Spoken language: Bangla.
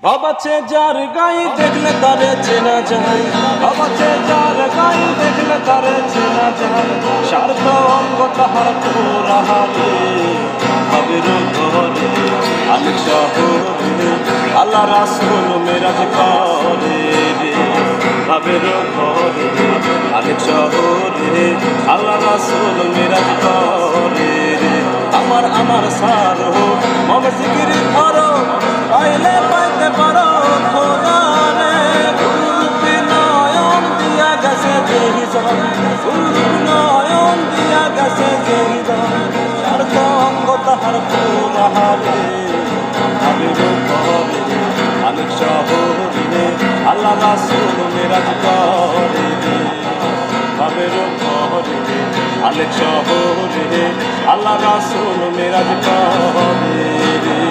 বাবাছে যার গাই দেখলে তারে চেনা যায়, বাবাছে যার গাই দেখলে তারে চেনা যায়। স্বার্থ অঙ্গ তাহার তোরাহারে ভাবের ঘরে আলেক শহরে আল্লাহ রাসূল মেরাজ করে রে। ভাবের ঘরে আলেক শহরে আল্লাহ রাসূল মেরাজ করে রে। আমার সারো মবে জিকির করো পাইলে পাইতে পারো খোদা রে। ফুলরূপী নয়ন দিয়া গেছে যে হৃদয়, ফুলরূপী নয়ন দিয়া গেছে যে হৃদয়। স্বার্থ অঙ্গ তাহার তোরাহারে ভাবের ঘরে আলেক শহরে আল্লাহ রাসূল মেরাজ করে রে। ভাবের ঘরে আলেক শহরে আল্লাহ রাসূল মেরাজ করে রে।